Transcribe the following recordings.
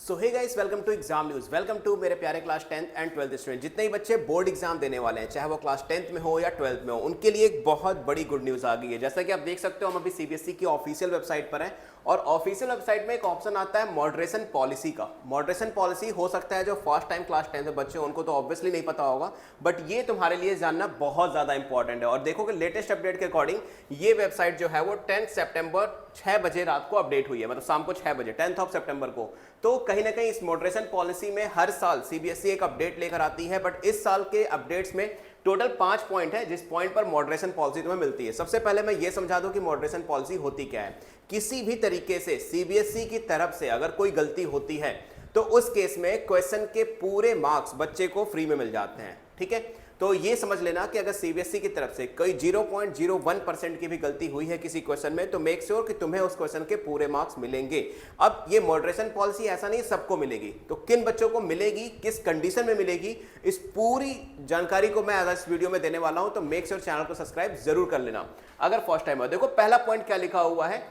So hey guys, welcome to exam news. Welcome to मेरे प्यारे class 10th and 12th student. जितने ही बच्चे board exam देने वाले हैं, चाहे वो क्लास 10th में हो या 12th में हो, उनके लिए एक बहुत बड़ी गुड न्यूज़ आ गई है। जैसा कि आप देख सकते हो, हम अभी सीबीएसई की ऑफिशियल वेबसाइट पर हैं और ऑफिशियल वेबसाइट में एक ऑप्शन आता है मॉडरेशन पॉलिसी का। मॉडरेशन पॉलिसी हो सकता है जो फर्स्ट टाइम क्लास 10th में बच्चे उनको तो ऑब्वियसली नहीं पता होगा, बट ये तुम्हारे लिए जानना बहुत ज़्यादा इंपॉर्टेंट है। और देखो कि लेटेस्ट अपडेट के अकॉर्डिंग ये वेबसाइट जो है वो 10 सितंबर 6 बजे रात को अपडेट हुई है, मतलब शाम को 6 बजे 10th ऑफ सितंबर को। तो कहीं ना कहीं इस मॉडरेशन पॉलिसी में हर साल सीबीएसई एक अपडेट लेकर आती है, बट इस साल के अपडेट्स में टोटल 5 पॉइंट है जिस पॉइंट पर मॉडरेशन पॉलिसी तुम्हें मिलती है। सबसे पहले मैं ये समझा दूं कि मॉडरेशन पॉलिसी होती क्या है। किसी भी तरीके से सीबीएसई की तरफ से अगर कोई गलती होती है तो उस केस में क्वेश्चन के पूरे मार्क्स बच्चे को फ्री में मिल जाते हैं। ठीक है, तो ये समझ लेना कि अगर सीबीएसई की तरफ से कोई 0.01% की भी गलती हुई है किसी क्वेश्चन में, तो मेक श्योर कि तुम्हें उस क्वेश्चन के पूरे मार्क्स मिलेंगे। अब ये मॉडरेशन पॉलिसी ऐसा नहीं सबको मिलेगी, तो किन बच्चों को मिलेगी, किस कंडीशन में मिलेगी, इस पूरी जानकारी को मैं आज इस वीडियो में देने वाला हूं। तो मेक श्योर चैनल को सब्सक्राइब जरूर कर लेना अगर फर्स्ट टाइम हो। देखो पहला पॉइंट क्या लिखा हुआ है,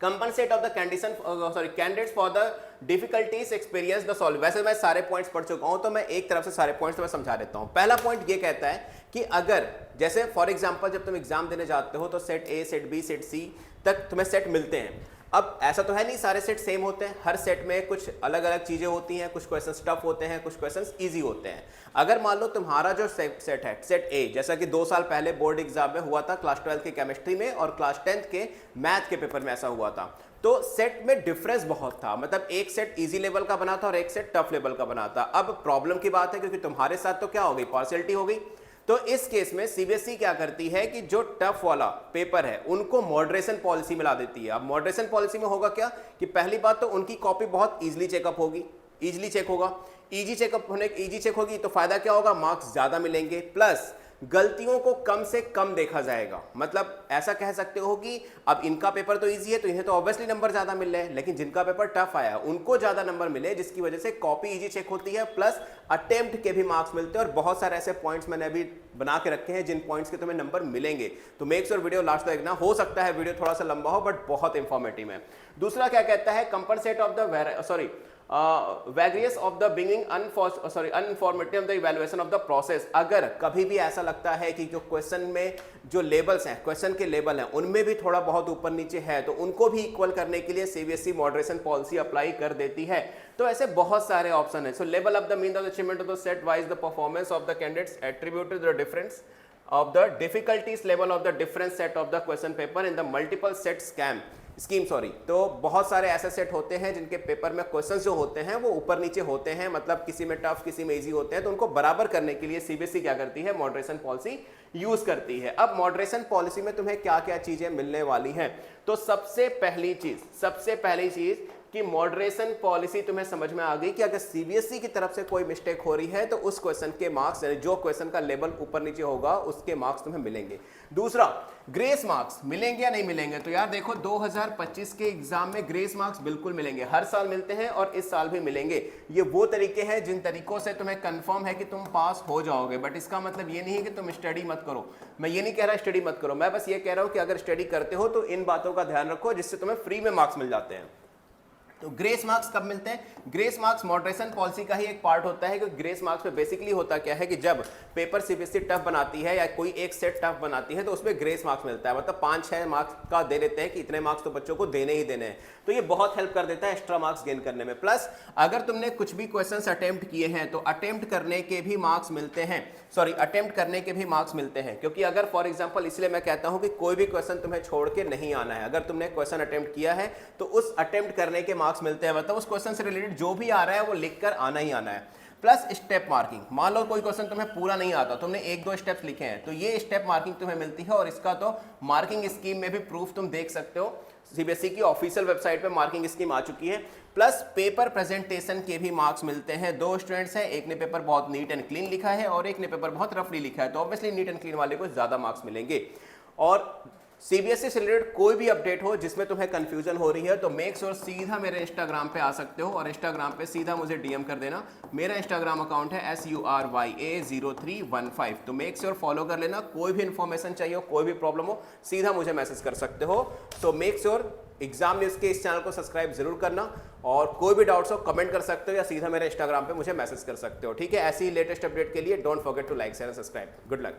compensate of the candidates for the difficulties experience the solve. वैसे मैं सारे पॉइंट्स पढ़ चुका हूं, तो मैं एक तरफ से सारे पॉइंट्स मैं समझा देता हूं। पहला पॉइंट ये कहता है कि अगर जैसे फॉर एग्जांपल जब तुम एग्जाम देने जाते हो तो set A, set B, set C तक तुम्हें सेट मिलते हैं। अब ऐसा तो है नहीं सारे सेट सेम होते हैं, हर सेट में कुछ अलग अलग चीजें होती हैं, कुछ क्वेश्चंस टफ होते हैं, कुछ क्वेश्चंस इजी होते हैं। अगर मान लो तुम्हारा जो सेट है सेट ए, जैसा कि 2 साल पहले बोर्ड एग्जाम में हुआ था क्लास 12 के केमिस्ट्री में और क्लास 10th के मैथ के पेपर में ऐसा हुआ था, तो सेट में डिफरेंस बहुत था। मतलब एक सेट इजी लेवल का बना था और एक सेट टफ लेवल का बना था। अब प्रॉब्लम की बात है क्योंकि तुम्हारे साथ तो क्या हो गई, पार्शियलिटी हो गई। तो इस केस में सीबीएसई क्या करती है कि जो टफ वाला पेपर है उनको मॉडरेशन पॉलिसी में ला देती है। अब मॉडरेशन पॉलिसी में होगा क्या कि पहली बात तो उनकी कॉपी बहुत इजीली चेकअप होगी, इजीली चेक होगा। इजी चेक होगी तो फायदा क्या होगा, मार्क्स ज्यादा मिलेंगे, प्लस गलतियों को कम से कम देखा जाएगा। मतलब ऐसा कह सकते हो कि अब इनका पेपर तो इजी है तो इन्हें तो ऑब्वियसली नंबर ज्यादा मिल रहे हैं, लेकिन जिनका पेपर टफ आया उनको ज्यादा नंबर मिले, जिसकी वजह से कॉपी इजी चेक होती है, प्लस अटेम्प्ट के भी मार्क्स मिलते हैं। और बहुत सारे ऐसे पॉइंट्स मैंने अभी बना के रखे हैं जिन पॉइंट्स के तुम्हें नंबर मिलेंगे। तो मेक श्योर वीडियो लास्ट तक देखना। हो सकता है वीडियो थोड़ा सा लंबा हो बट बहुत इंफॉर्मेटिव है। दूसरा क्या कहता है, compensate of the various of the beginning uninformative the evaluation of the process. अगर कभी भी ऐसा लगता है कि जो क्वेश्चन में जो लेबल्स हैं, क्वेश्चन के लेबल हैं, उनमें भी थोड़ा बहुत ऊपर नीचे है, तो उनको भी इक्वल करने के लिए सीबीएसई मॉडरेशन पॉलिसी अप्लाई कर देती है। तो ऐसे बहुत सारे ऑप्शन है। सो level of the mean of the achievement of the set wise the performance of the candidates attributed the difference of the difficulties level of the different set of the question paper in the multiple set scheme तो बहुत सारे ऐसे set होते हैं जिनके paper में questions जो होते हैं वो ऊपर नीचे होते हैं, मतलब किसी में टफ किसी में इजी होते हैं। तो उनको बराबर करने के लिए सीबीएसई क्या करती है, मॉडरेशन पॉलिसी यूज करती है। अब मॉडरेशन पॉलिसी में तुम्हें क्या क्या चीजें मिलने वाली हैं, तो सबसे पहली चीज कि मॉडरेशन पॉलिसी तुम्हें समझ में आ गई कि अगर सीबीएसई की तरफ से कोई मिस्टेक हो रही है तो उस क्वेश्चन के मार्क्स, यानी जो क्वेश्चन का लेवल ऊपर नीचे होगा उसके मार्क्स तुम्हें मिलेंगे। दूसरा, ग्रेस मार्क्स मिलेंगे या नहीं मिलेंगे, तो यार देखो 2025 के एग्जाम में ग्रेस मार्क्स बिल्कुल मिलेंगे, हर साल मिलते हैं और इस साल भी मिलेंगे। ये वो तरीके हैं जिन तरीकों से तुम्हें कंफर्म है कि तुम पास हो जाओगे, बट इसका मतलब ये नहीं है कि तुम स्टडी मत करो। मैं ये नहीं कह रहा स्टडी मत करो, मैं बस ये कह रहा हूं कि अगर स्टडी करते हो तो इन बातों का ध्यान रखो जिससे तुम्हें फ्री में मार्क्स मिल जाते हैं। तो ग्रेस मार्क्स कब मिलते हैं, ग्रेस मार्क्स मॉडरेशन पॉलिसी का ही एक पार्ट होता है। कि ग्रेस मार्क्स में बेसिकली होता क्या है कि जब पेपर सीबीएसई टफ बनाती है या कोई एक सेट टफ बनाती है तो उसमें ग्रेस मार्क्स मिलता है, मतलब 5-6 मार्क्स का दे देते हैं कि इतने मार्क्स तो बच्चों को देने ही देने हैं। तो ये बहुत हेल्प कर देता है एक्स्ट्रा मार्क्स गेन करने में। प्लस अगर तुमने कुछ भी क्वेश्चंस अटेम्प्ट किए हैं तो अटेम्प्ट करने के भी मार्क्स मिलते हैं, क्योंकि अगर फॉर एग्जांपल, इसलिए मैं कहता हूं कि कोई भी क्वेश्चन तुम्हें छोड़ के नहीं आना है। अगर तुमने क्वेश्चन अटेम्प्ट किया है तो उस अटेम्प्ट करने के मार्क्स मिलते हैं, मतलब उस क्वेश्चन से रिलेटेड जो भी आ रहा है वो लिखकर आना ही आना है। प्लस स्टेप मार्किंग, मान लो कोई क्वेश्चन तुम्हें पूरा नहीं आता, तुमने 1-2 स्टेप्स लिखे हैं तो ये स्टेप मार्किंग तुम्हें मिलती है। और इसका तो मार्किंग स्कीम में भी प्रूफ तुम देख सकते हो, सीबीएसई की ऑफिशियल वेबसाइट पे मार्किंग स्कीम आ चुकी है। प्लस पेपर प्रेजेंटेशन के भी मार्क्स मिलते हैं। 2 स्टूडेंट्स हैं, एक ने पेपर बहुत नीट एंड क्लीन लिखा है और एक ने पेपर बहुत रफली लिखा है, तो ऑब्वियसली नीट एंड क्लीन वाले को ज्यादा मार्क्स मिलेंगे। और सीबीएसई से रिलेटेड कोई भी अपडेट हो जिसमें तुम्हें कंफ्यूजन हो रही है तो मेक श्योर सीधा मेरे इंस्टाग्राम पे आ सकते हो और इंस्टाग्राम पे सीधा मुझे डीएम कर देना। मेरा इंस्टाग्राम अकाउंट है SURYA0315, तो मेक श्योर फॉलो कर लेना। कोई भी इंफॉर्मेशन चाहिए हो, कोई भी प्रॉब्लम हो, सीधा मुझे मैसेज कर सकते हो। तो मेक श्योर एग्जाम न्यूज़ के इस चैनल को सब्सक्राइब जरूर करना और कोई भी डाउट्स हो कमेंट कर सकते हो या सीधा मेरे इंस्टाग्राम पे मुझे मैसेज कर सकते हो। ठीक है, ऐसी ही लेटेस्ट अपडेट के लिए don't forget to like share and subscribe. Good luck.